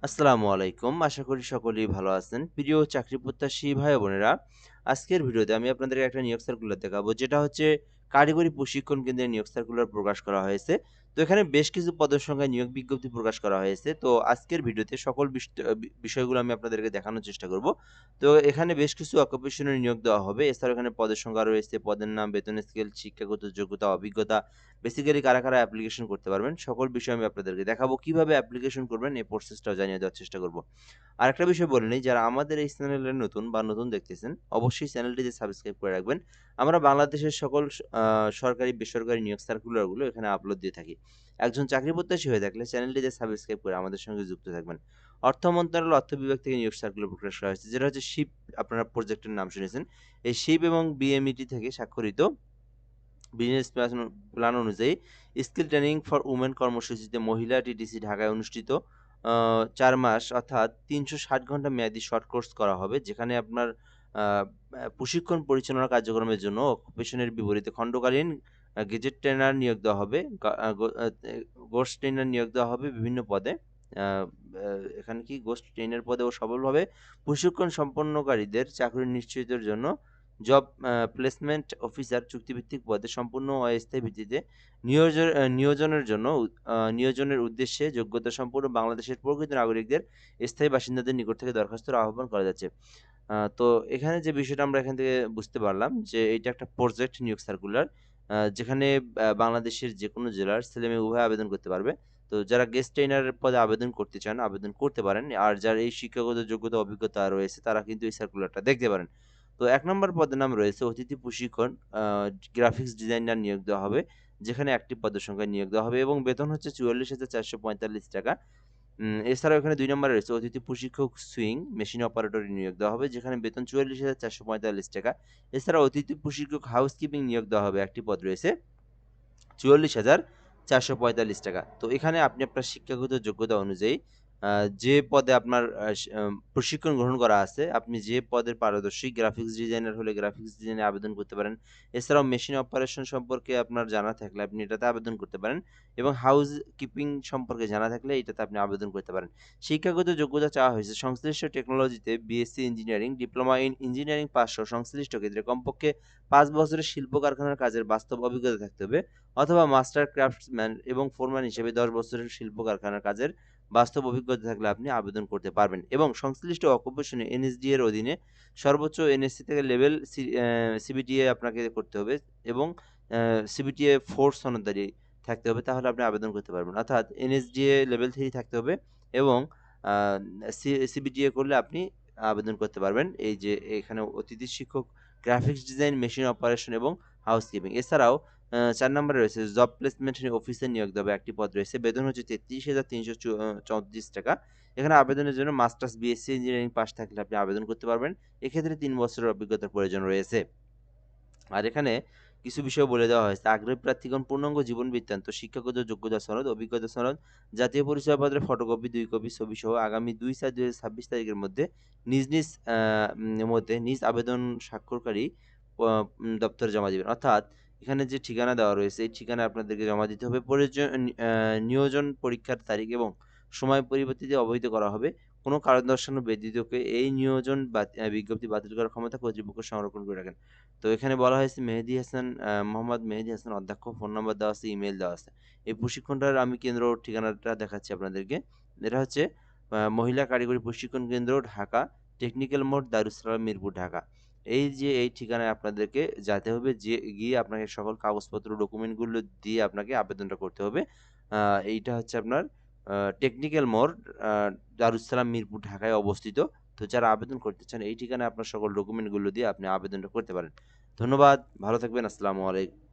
আসসালামু আলাইকুম। আশা করি সকলেই ভালো আছেন। প্রিয় চাকরি প্রত্যাশী ভাই ও বোনেরা, আজকের ভিডিওতে আমি আপনাদেরকে একটা নিয়োগ সার্কুলার দেখাবো। যেটা হচ্ছে কারিগরি প্রশিক্ষণ কেন্দ্রের নিয়োগ সার্কুলার প্রকাশ করা হয়েছে। তো এখানে বেশ কিছু পদের সংখ্যায় নিয়োগ বিজ্ঞপ্তি প্রকাশ করা হয়েছে। তো আজকের ভিডিওতে সকল বিষয়গুলো আমি আপনাদেরকে দেখানোর চেষ্টা করব। তো এখানে বেশ কিছু অকুপেশনের নিয়োগ দেওয়া হবে। এছাড়াও এখানে পদের সংখ্যা রয়েছে, পদের নাম, বেতন স্কেল, শিক্ষাগত যোগ্যতা, অভিজ্ঞতা, বেসিক্যালি কারা অ্যাপ্লিকেশন করতে পারবেন, সকল বিষয় আমি আপনাদেরকে দেখাবো। কিভাবে অ্যাপ্লিকেশন করবেন এই প্রসেসটাও জানিয়ে দেওয়ার চেষ্টা করব। আরেকটা বিষয় বলে নেই, যারা আমাদের এই চ্যানেলে নতুন দেখতেছেন, অবশ্যই চ্যানেলটিতে সাবস্ক্রাইব করে রাখবেন। আমরা বাংলাদেশের সকল সরকারি, বেসরকারি নিয়োগ সার্কুলারগুলো এখানে আপলোড দিয়ে থাকি। একজন চাকরি প্রত্যাশী হয়ে থাকলে চ্যানেলটিতে সাবস্ক্রাইব করে আমাদের সঙ্গে যুক্ত থাকবেন। অর্থ মন্ত্রণালয় অর্থ বিভাগ থেকে নিয়োগ সার্কুলার প্রকাশ করা হয়েছে, যেটা হচ্ছে শিপ, আপনারা প্রজেক্টের নাম শুনেছেন। এই শিপ এবং বিএমইটি থেকে স্বাক্ষরিত বিজনেস প্ল্যান অনুযায়ী স্কিল ট্রেনিং ফর উমেন কর্মসূচিতে মহিলা টিটিসি ঢাকায় অনুষ্ঠিত ৪ মাস অর্থাৎ ৩৬০ ঘন্টা মেয়াদী শর্ট কোর্স করা হবে। যেখানে আপনার আ প্রশিক্ষণ পরিচালনা কার্যক্রমের জন্য অকুপেশনের বিপরীতে খণ্ডকালীন গেজেট ট্রেনার নিয়োগ দেওয়া হবে। গা আ গো আ তে গোস্ট ট্রেনার নিয়োগ দেওয়া হবে বিভিন্ন পদে। আ আ এখানে কি গোস্ট ট্রেনার পদে ও সফলভাবে প্রশিক্ষণ সম্পন্নকারীদের চাকরি নিশ্চিতের জন্য জব প্লেসমেন্ট অফিসার চুক্তিভিত্তিক পদে সম্পূর্ণ অস্থায়ী ভিত্তিতে নিয়োজনের জন্য নিয়োজনের উদ্দেশ্যে যোগ্যতা সম্পন্ন বাংলাদেশের প্রকৃত নাগরিকদের স্থায়ী বাসিন্দাদের নিকট থেকে দরখাস্তের আহ্বান করা যাচ্ছে। তো এখানে যে বিষয়টা আমরা এখান থেকে বুঝতে পারলাম যে এইটা একটা প্রজেক্ট নিয়োগ সার্কুলার, যেখানে বাংলাদেশের যেকোনো জেলার ছেলেমেয়ে উভয় আবেদন করতে পারবে। তো যারা গেস্ট ট্রেইনার পদে আবেদন করতে চান, আবেদন করতে পারেন। আর যার এই শিক্ষাগত যোগ্যতা, অভিজ্ঞতা রয়েছে তারা কিন্তু এই সার্কুলারটা দেখতে পারেন। তো ১ নম্বর পদের নাম রয়েছে অতিথি প্রশিক্ষণ আ গ্রাফিক্স ডিজাইনার নিয়োগ দেওয়া হবে। যেখানে ১ টি পদের সংখ্যায় নিয়োগ দেওয়া হবে এবং বেতন হচ্ছে ৳৪৪,৪৪৫ টাকা। এছাড়াও এখানে ২ নম্বরে রয়েছে অতিথি প্রশিক্ষক সুইং মেশিন অপারেটর নিয়োগ দেওয়া হবে, যেখানে বেতন ৳৪৪,৪৪৫ টাকা। এছাড়াও অতিথি প্রশিক্ষক হাউসকিপিং নিয়োগ দেওয়া হবে, একটি পদ রয়েছে, ৳৪৪,৪৪৫ টাকা। তো এখানে আপনি আপনার শিক্ষাগত যোগ্যতা অনুযায়ী আ যে পদে আপনার প্রশিক্ষণ গ্রহণ করা আছে, আপনি যে পদের পারদর্শী, গ্রাফিক্স ডিজাইনার হলে গ্রাফিক্স ডিজাইনে আবেদন করতে পারেন। এছাড়াও মেশিন অপারেশন সম্পর্কে আপনার জানা থাকলে আপনি এটাতে আবেদন করতে পারেন এবং হাউস কিপিং সম্পর্কে জানা থাকলে এটাতে আপনি আবেদন করতে পারেন। শিক্ষাগত যোগ্যতা চাওয়া হয়েছে সংশ্লিষ্ট টেকনোলজিতে BSc engineering, diploma in engineering pass সহ সংশ্লিষ্ট ক্ষেত্রে কমপক্ষে ৫ বছরের শিল্প কারখানার কাজের বাস্তব অভিজ্ঞতা থাকতে হবে, অথবা মাস্টার ক্রাফটসম্যান এবং ফোরম্যান হিসেবে ১০ বছরের শিল্প কারখানার কাজের বাস্তব অভিজ্ঞতা থাকলে আপনি আবেদন করতে পারবেন এবং সংশ্লিষ্ট অকুপেশনে এনএসডি এর অধীনে সর্বোচ্চ এনএসসি থেকে লেভেল সিবিটিএ আপনাকে করতে হবে এবং সিবিটিএ 4 সনদদারি থাকতে হবে, তাহলে আপনি আবেদন করতে পারবেন। অর্থাৎ এনএসডিএ লেভেল 3 থাকতে হবে এবং আ সিবিটিএ করলে আপনি আবেদন করতে পারবেন। এই যে এখানে অতিথি শিক্ষক, গ্রাফিক্স ডিজাইন, মেশিন অপারেশন এবং হাউসকিপিং। এছাড়াও ৪ নম্বরে রয়েছে জব প্লেসমেন্ট অফিসে নিয়োগ দেওয়া একটি পদ রয়েছে। বেতন হচ্ছে ৳৩৩,৩৩৪ এখানে আবেদনের জন্য মাস্টার্স, বিএসসি ইঞ্জিনিয়ারিং পাস থাকলে আপনি আবেদন করতে পারবেন। এক্ষেত্রে ৩ বছরের অভিজ্ঞতার প্রয়োজন রয়েছে। আর এখানে কিছু বিষয় বলে দেওয়া হয়েছে। আগ্রহী প্রার্থীগণ পূর্ণাঙ্গ জীবন বৃত্তান্ত, শিক্ষাগত যোগ্যতা সনদ, অভিজ্ঞতা সনদ, জাতীয় পরিচয়পত্রের ফটোকপি ২ কপি ছবিসহ আগামী ২/৪/২০২৬ তারিখের মধ্যে নিজ আবেদন স্বাক্ষরকারী দপ্তরে জমা দিবেন। অর্থাৎ এখানে যে ঠিকানা দেওয়া রয়েছে এই ঠিকানায় আপনাদেরকে জমা দিতে হবে। নিয়োজন পরীক্ষার তারিখ এবং সময় পরিবর্তিত অবহিত করা হবে। কোনো কারণ দর্শানো ব্যতীতকে এই নিয়োজন বিজ্ঞপ্তি বাতিল করার ক্ষমতা কর্তৃপক্ষ সংরক্ষণ করে রাখেন। তো এখানে বলা হয়েছে মেহেদী হাসান, মোহাম্মদ মেহেদী হাসান অধ্যক্ষ, ফোন নাম্বার দেওয়া আছে, ইমেইল দেওয়া আছে। এই প্রশিক্ষণটার আমি কেন্দ্র ও ঠিকানাটা দেখাচ্ছি আপনাদেরকে। এটা হচ্ছে মহিলা কারিগরি প্রশিক্ষণ কেন্দ্র, ঢাকা, টেকনিক্যাল মোড়, দারুস সালাম, মিরপুর, ঢাকা। এই যে এই ঠিকানায় আপনাদেরকে যেতে হবে, গিয়ে আপনাকে সকল কাগজপত্র, ডকুমেন্টগুলো দিয়ে আপনাকে আবেদনটা করতে হবে। আ এইটা হচ্ছে আপনার আ টেকনিক্যাল মোড়, আ দারুস সালাম, মিরপুর, ঢাকায় অবস্থিত। তো যারা আবেদন করতে চান এই ঠিকানায় আপনার সকল ডকুমেন্টগুলো দিয়ে আপনি আবেদনটা করতে পারেন। ধন্যবাদ। ভালো থাকবেন। আসসালামু আলাইকুম।